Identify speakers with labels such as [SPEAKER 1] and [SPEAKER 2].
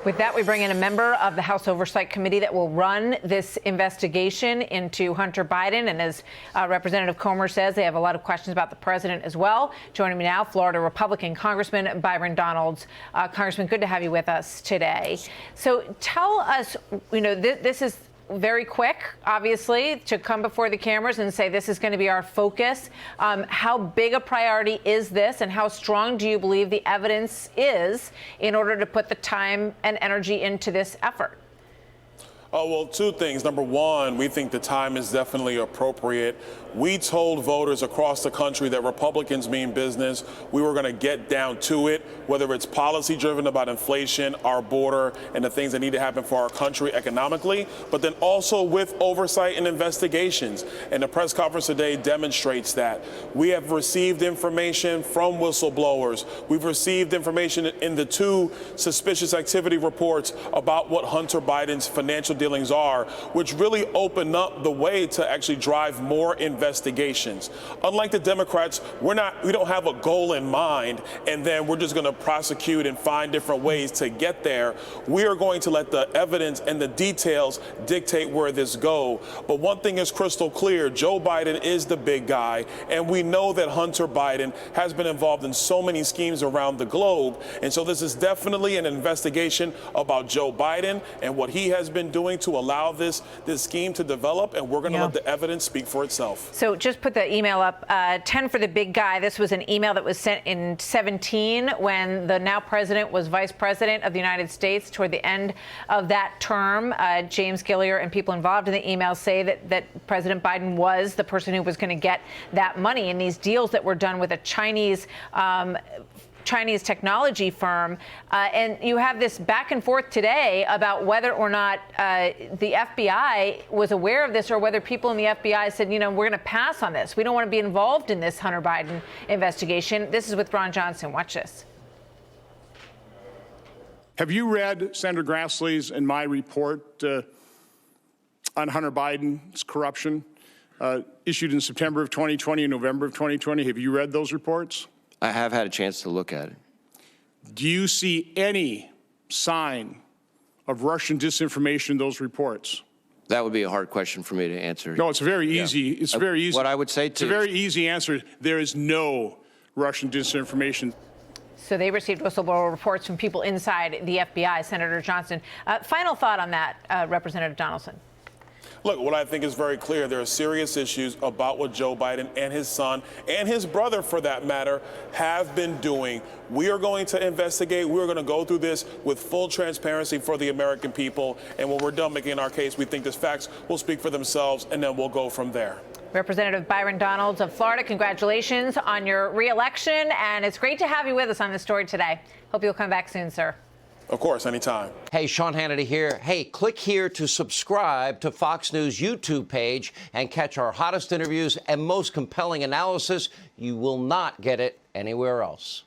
[SPEAKER 1] With that, we bring in a member of the House Oversight Committee that will run this investigation into Hunter Biden. And as Representative Comer says, they have a lot of questions about the president as well. Joining me now, Florida Republican Congressman Byron Donalds. Congressman, good to have you with us today. So tell us, this is very quick, obviously, to come before the cameras and say this is going to be our focus. How big a priority is this, and how strong do you believe the evidence is in order to put the time and energy into this effort?
[SPEAKER 2] Oh, well, two things. Number one, we think the time is definitely appropriate. We told voters across the country that Republicans mean business. We were going to get down to it, whether it's policy driven about inflation, our border, and the things that need to happen for our country economically, but then also with oversight and investigations. And the press conference today demonstrates that. We have received information from whistleblowers. We've received information in the 2 suspicious activity reports about what Hunter Biden's financial dealings are, which really open up the way to actually drive more investigations. Unlike the Democrats, we don't have a goal in mind and then we're just going to prosecute and find different ways to get there. We are going to let the evidence and the details dictate where this go. But one thing is crystal clear: Joe Biden is the big guy, and we know that Hunter Biden has been involved in so many schemes around the globe. And so this is definitely an investigation about Joe Biden and what he has been doing to allow this scheme to develop, and we're going to let the evidence speak for itself.
[SPEAKER 1] So just put the email up. 10 for the big guy. This was an email that was sent in 17 when the now president was vice president of the United States. Toward the end of that term, James Gilliar and people involved in the email say that President Biden was the person who was going to get that money in these deals that were done with a Chinese technology firm. And you have this back and forth today about whether or not the FBI was aware of this, or whether people in the FBI said, we're going to pass on this. We don't want to be involved in this Hunter Biden investigation. This is with Ron Johnson. Watch this.
[SPEAKER 3] Have you read Senator Grassley's and my report on Hunter Biden's corruption issued in September of 2020 and November of 2020? Have you read those reports?
[SPEAKER 4] I have had a chance to look at it.
[SPEAKER 3] Do you see any sign of Russian disinformation in those reports?
[SPEAKER 4] That would be a hard question for me to answer.
[SPEAKER 3] No, it's very easy. Yeah. It's very easy.
[SPEAKER 4] What I would say
[SPEAKER 3] it's a very easy answer. There is no Russian disinformation.
[SPEAKER 1] So they received whistleblower reports from people inside the FBI. Senator Johnson, final thought on that, Representative Donaldson.
[SPEAKER 2] Look, what I think is very clear, there are serious issues about what Joe Biden and his son, and his brother for that matter, have been doing. We are going to investigate. We're going to go through this with full transparency for the American people. And when we're done making our case, we think the facts will speak for themselves, and then we'll go from there.
[SPEAKER 1] Representative Byron Donalds of Florida, congratulations on your re-election. And it's great to have you with us on this story today. Hope you'll come back soon, sir.
[SPEAKER 2] Of course, anytime.
[SPEAKER 5] Hey, Sean Hannity here. Hey, click here to subscribe to Fox News YouTube page and catch our hottest interviews and most compelling analysis. You will not get it anywhere else.